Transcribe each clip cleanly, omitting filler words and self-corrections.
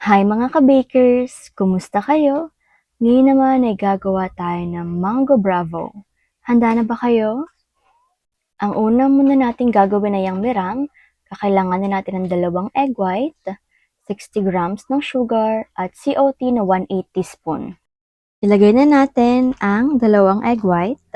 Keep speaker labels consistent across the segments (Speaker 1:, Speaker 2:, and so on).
Speaker 1: Hi mga ka-bakers! Kumusta kayo? Ngayon naman ay gagawa tayo ng Mango Bravo. Handa na ba kayo? Ang una muna natin gagawin ay ang meringue. Kakailangan natin ng 2 egg white, 60 grams ng sugar, at COT na 1/8 teaspoon. Ilagay na natin ang 2 egg white,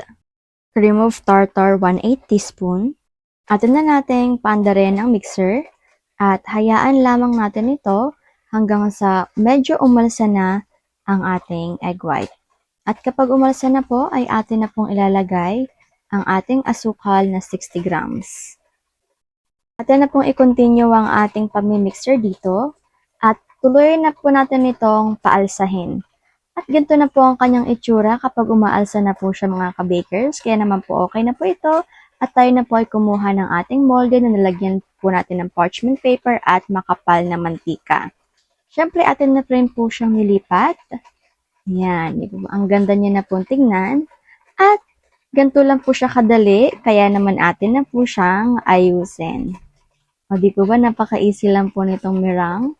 Speaker 1: cream of tartar 1/8 teaspoon, atin na natin paandarin ang mixer, at hayaan lamang natin ito hanggang sa medyo umalsa na ang ating egg white. At kapag umalsa na po, ay atin na pong ilalagay ang ating asukal na 60 grams. Atin na pong i-continue ang ating pamimixer dito at tuloy na po natin itong paalsahin. At ganito na po ang kanyang itsura kapag umaalsa na po siya mga ka-bakers. Kaya naman po okay na po ito at tayo na po ay kumuha ng ating molde na nalagyan po natin ng parchment paper at makapal na mantika. Siyempre, atin na rin po siyang nilipat. Yan, ang ganda niya na pong tingnan. At ganito lang po siya kadali, kaya naman atin na po siyang ayusin. O di po ba, napaka-easy lang po nitong meringue.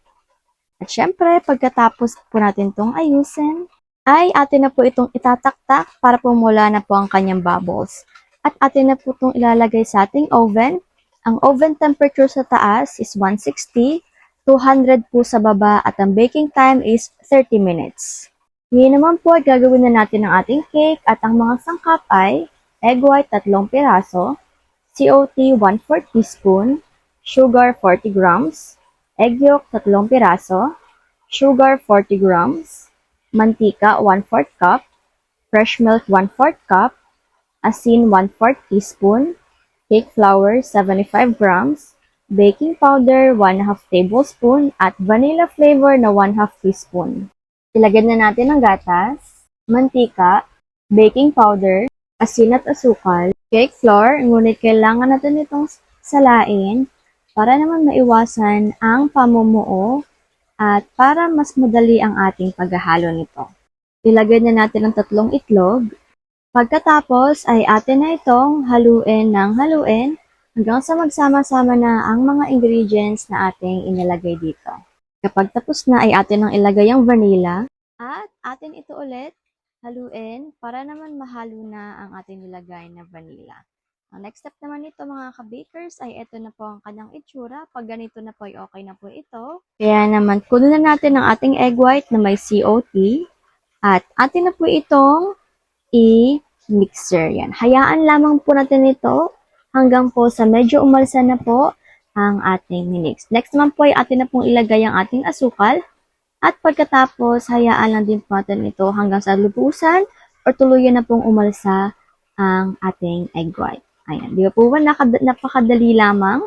Speaker 1: At syempre, pagkatapos po natin itong ayusin, ay atin na po itong itataktak para pumula na po ang kanyang bubbles. At atin na po itong ilalagay sa ating oven. Ang oven temperature sa taas is 160, 200 po sa baba at ang baking time is 30 minutes. Ngayon naman po ay gagawin na natin ang ating cake at ang mga sangkap ay egg white 3 piraso, COT 1/4 teaspoon, sugar 40 grams, egg yolk 3 piraso, sugar 40 grams, mantika 1/4 cup, fresh milk 1/4 cup, asin 1/4 teaspoon, cake flour 75 grams, baking powder 1/2 tablespoon, at vanilla flavor na 1/2 teaspoon. Ilagay na natin ang gatas, mantika, baking powder, asin at asukal, cake flour, ngunit kailangan natin itong salain para naman maiwasan ang pamumuo at para mas madali ang ating paghahalo nito. Ilagay na natin ang 3 itlog. Pagkatapos ay atin na itong haluin ng haluin hanggang sa magsama-sama na ang mga ingredients na ating inilagay dito. Kapag tapos na ay atin nang ilagay ang vanilla at atin ito ulit haluin para naman mahalo na ang ating nilagay na vanilla. Ang next step naman nito mga ka-bakers ay ito na po ang kanyang itsura. Pag ganito na po ay okay na po ito. Kaya naman kunin na natin ang ating egg white na may COT at atin na po itong i-mixer. Yan. Hayaan lamang po natin ito hanggang po sa medyo umalsa na po ang ating mix. Next naman po ay atin na pong ilagay ang ating asukal at pagkatapos hayaan lang din po natin ito hanggang sa lubusan o tuluyan na pong umalsa ang ating egg white. Ayan, di ba po ba napakadali lamang?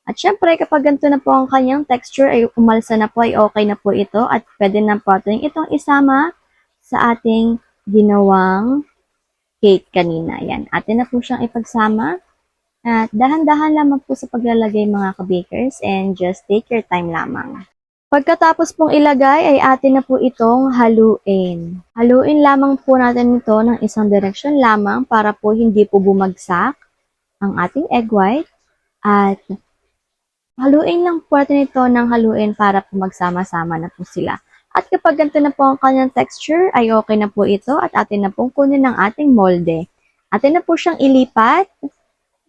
Speaker 1: At syempre kapag ganito na po ang kanyang texture ay umalsa na po ay okay na po ito at pwede na po natin itong isama sa ating ginawang cake kanina. Yan. Atin na po siyang ipagsama. At dahan-dahan lamang po sa paglalagay mga ka-bakers and just take your time lamang. Pagkatapos pong ilagay ay atin na po itong haluin. Haluin lamang po natin ito ng isang direction lamang para po hindi po bumagsak ang ating egg white. At haluin lang po natin ito ng haluin para po magsama-sama na po sila. At kapag ganito na po ang kanyang texture, ay okay na po ito at atin na pong kunin ng ating molde. Atin na po siyang ilipat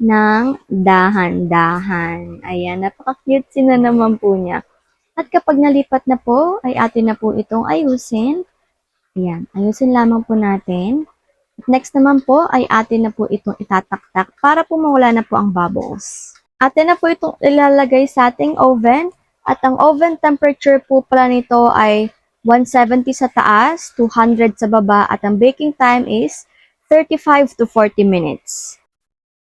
Speaker 1: ng dahan-dahan. Ayan, napaka-cute na naman po niya. At kapag nalipat na po, ay atin na po itong ayusin. Ayan, ayusin lamang po natin. At next naman po, ay atin na po itong itataktak para po mawala na po ang bubbles. Atin na po itong ilalagay sa ating oven. At ang oven temperature po pala nito ay 170 sa taas, 200 sa baba, at ang baking time is 35 to 40 minutes.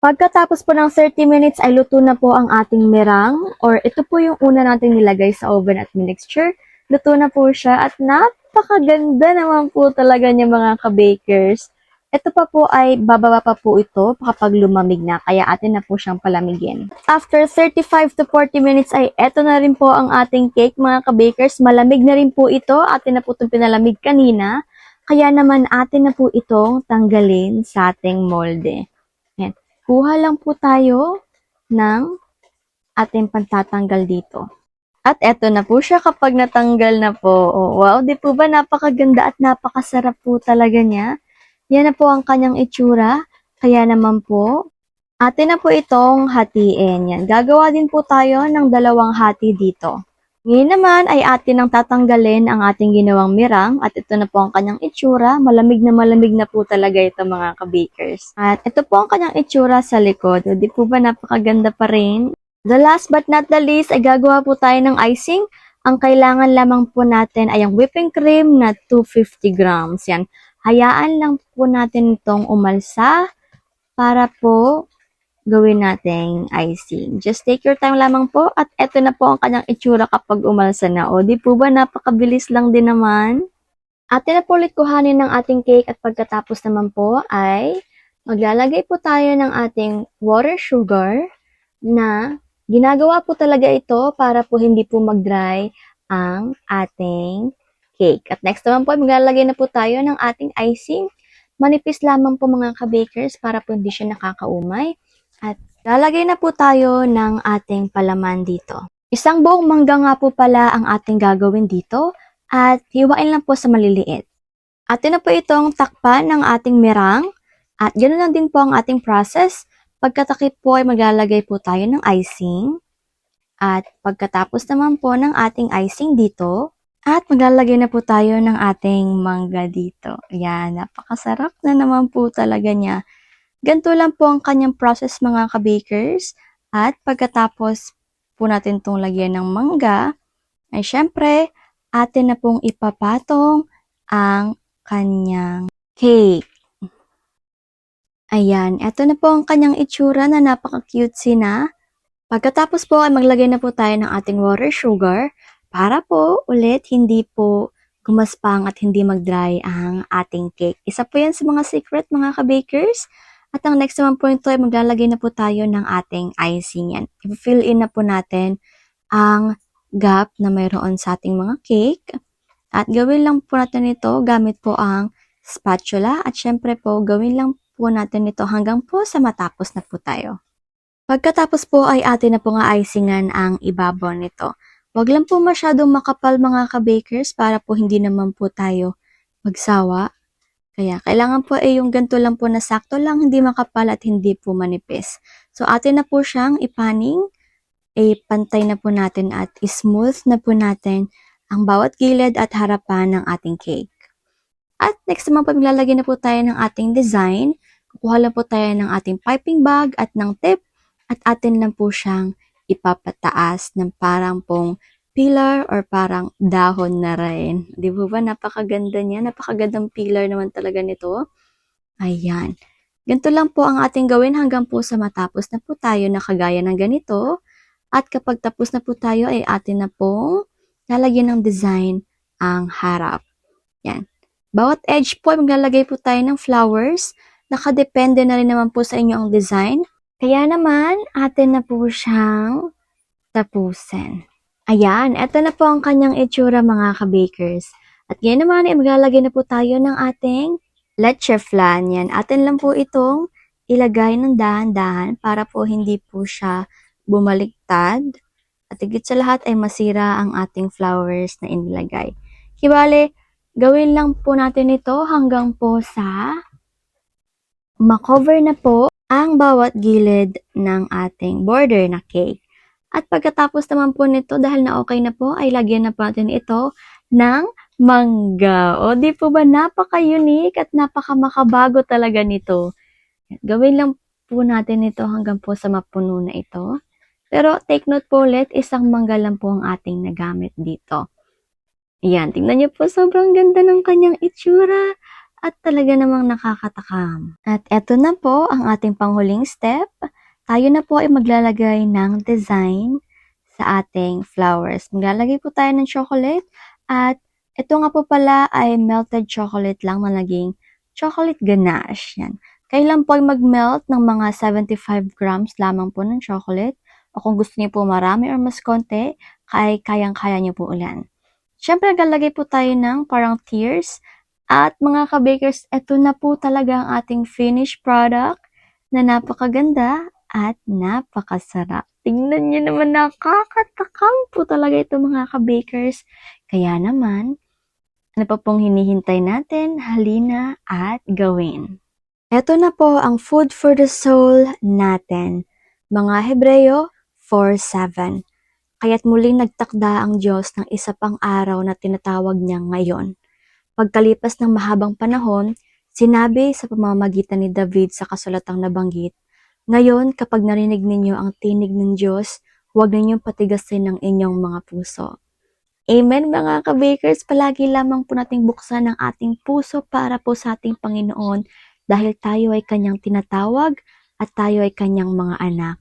Speaker 1: Pagkatapos po ng 30 minutes ay luto na po ang ating meringue, or ito po yung una nating nilagay sa oven at mixture. Luto na po siya at napakaganda naman po talaga niya mga ka-bakers. Ito pa po ay bababa pa po ito kapag lumamig na, kaya atin na po siyang palamigin. After 35 to 40 minutes ay eto na rin po ang ating cake mga ka-bakers. Malamig na rin po ito, atin na po itong pinalamig kanina. Kaya naman atin na po itong tanggalin sa ating molde. Yan. Kuha lang po tayo ng ating pantatanggal dito. At eto na po siya kapag natanggal na po. Oh, wow, di po ba napakaganda at napakasarap po talaga niya? Yan na po ang kanyang itsura. Kaya naman po, atin na po itong hatiin. Yan. Gagawa din po tayo ng dalawang hati dito. Ngayon naman ay atin ang tatanggalin ang ating ginawang mirang at ito na po ang kanyang itsura. Malamig na po talaga ito mga ka-bakers. At ito po ang kanyang itsura sa likod. Di po ba napakaganda pa rin? The last but not the least ay gagawa po tayo ng icing. Ang kailangan lamang po natin ay ang whipping cream na 250 grams. Yan. Hayaan lang po natin itong umalsa para po gawin nating icing. Just take your time lamang po at eto na po ang kanyang itsura kapag umalsa na. O di po ba napakabilis lang din naman? Atin na po ulit kuhanin ng ating cake at pagkatapos naman po ay maglalagay po tayo ng ating water sugar na ginagawa po talaga ito para po hindi po mag-dry ang ating cake. At next naman po, maglalagay na po tayo ng ating icing. Manipis lamang po mga ka-bakers para po hindi siya nakakaumay. At lalagay na po tayo ng ating palaman dito. Isang buong mangga nga po pala ang ating gagawin dito at hiwain lang po sa maliliit. Atin na po itong takpan ng ating mirang at ganoon lang din po ang ating process. Pagkatakip po ay maglalagay po tayo ng icing. At pagkatapos naman po ng ating icing dito, at maglalagay na po tayo ng ating mangga dito. Ayan, napakasarap na naman po talaga niya. Ganito lang po ang kanyang process mga ka-bakers. At pagkatapos po natin itong lagyan ng mangga, ay syempre, atin na pong ipapatong ang kanyang cake. Ayan, eto na po ang kanyang itsura na napaka-cutesy na. Pagkatapos po ay maglagay na po tayo ng ating water sugar para po ulit hindi po gumaspang at hindi mag-dry ang ating cake. Isa po yan sa mga secret mga ka-bakers. At ang next naman po ito ay maglalagay na po tayo ng ating icing yan. I-fill in na po natin ang gap na mayroon sa ating mga cake. At gawin lang po natin ito gamit po ang spatula. At syempre po, gawin lang po natin ito hanggang po sa matapos na po tayo. Pagkatapos po ay atin na po nga icingan ang ibabaw nito. Huwag lang po masyadong makapal mga ka-bakers para po hindi naman po tayo magsawa. Kaya kailangan po ay yung ganito lang po na sakto lang, hindi makapal at hindi po manipis. So atin na po siyang ipaning, pantay na po natin at smooth na po natin ang bawat gilid at harapan ng ating cake. At next naman po, maglalagay na po tayo ng ating design. Kukuha lang po tayo ng ating piping bag at ng tip at atin lang po siyang ipapataas ng parang pong pillar or parang dahon na rin. Di ba ba? Napakaganda niya. Napakagandang pillar naman talaga nito. Ayan. Ganito lang po ang ating gawin hanggang po sa matapos na po tayo na kagaya ng ganito. At kapag tapos na po tayo ay atin na pong lalagyan ng design ang harap. Yan. Bawat edge po, maglalagay po tayo ng flowers. Nakadepende na rin naman po sa inyo ang design. Kaya naman, atin na po siyang tapusin. Ayan, eto na po ang kanyang itsura mga ka-bakers. At ngayon naman, maglalagay na po tayo ng ating leche flan. Yan, atin lang po itong ilagay ng dahan-dahan para po hindi po siya bumaliktad. At higit sa lahat ay masira ang ating flowers na inilagay. Kibale, gawin lang po natin ito hanggang po sa makover na po ang bawat gilid ng ating border na cake. At pagkatapos naman po nito, dahil na okay na po, ay lagyan na po natin ito ng mangga. O di po ba napaka-unique at napaka-makabago talaga nito. Gawin lang po natin ito hanggang po sa mapuno na ito. Pero take note po ulit, isang mangga lang po ang ating nagamit dito. Ayan, tingnan niyo po, sobrang ganda ng kanyang itsura at talaga namang nakakatakam. At eto na po ang ating panghuling step. Tayo na po ay maglalagay ng design sa ating flowers. Maglalagay po tayo ng chocolate at ito nga po pala ay melted chocolate lang na naging chocolate ganache. Yan. Kailan po ay mag-melt ng mga 75 grams lamang po ng chocolate. O kung gusto niyo po marami or mas konti, kayang-kaya niyo po ulan. Siyempre, naglalagay po tayo ng parang tears. At mga ka-bakers, ito na po talaga ang ating finished product na napakaganda at napakasarap. Tingnan niyo naman, nakakatakam po talaga ito mga ka-bakers. Kaya naman, ano pa pong hinihintay natin? Halina at gawin. Ito na po ang food for the soul natin. Mga Hebreo 4:7. Kaya't muling nagtakda ang Diyos ng isa pang araw na tinatawag niya ngayon. Pagkalipas ng mahabang panahon, sinabi sa pamamagitan ni David sa kasulatang nabanggit, "Ngayon, kapag narinig ninyo ang tinig ng Diyos, huwag ninyong patigasin ang inyong mga puso." Amen mga ka-bakers, palagi lamang po nating buksan ang ating puso para po sa ating Panginoon dahil tayo ay kanyang tinatawag at tayo ay kanyang mga anak.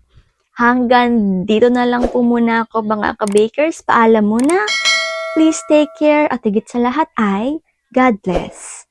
Speaker 1: Hanggang dito na lang po muna ako mga ka-bakers. Paalam muna. Please take care at higit sa lahat ay God bless.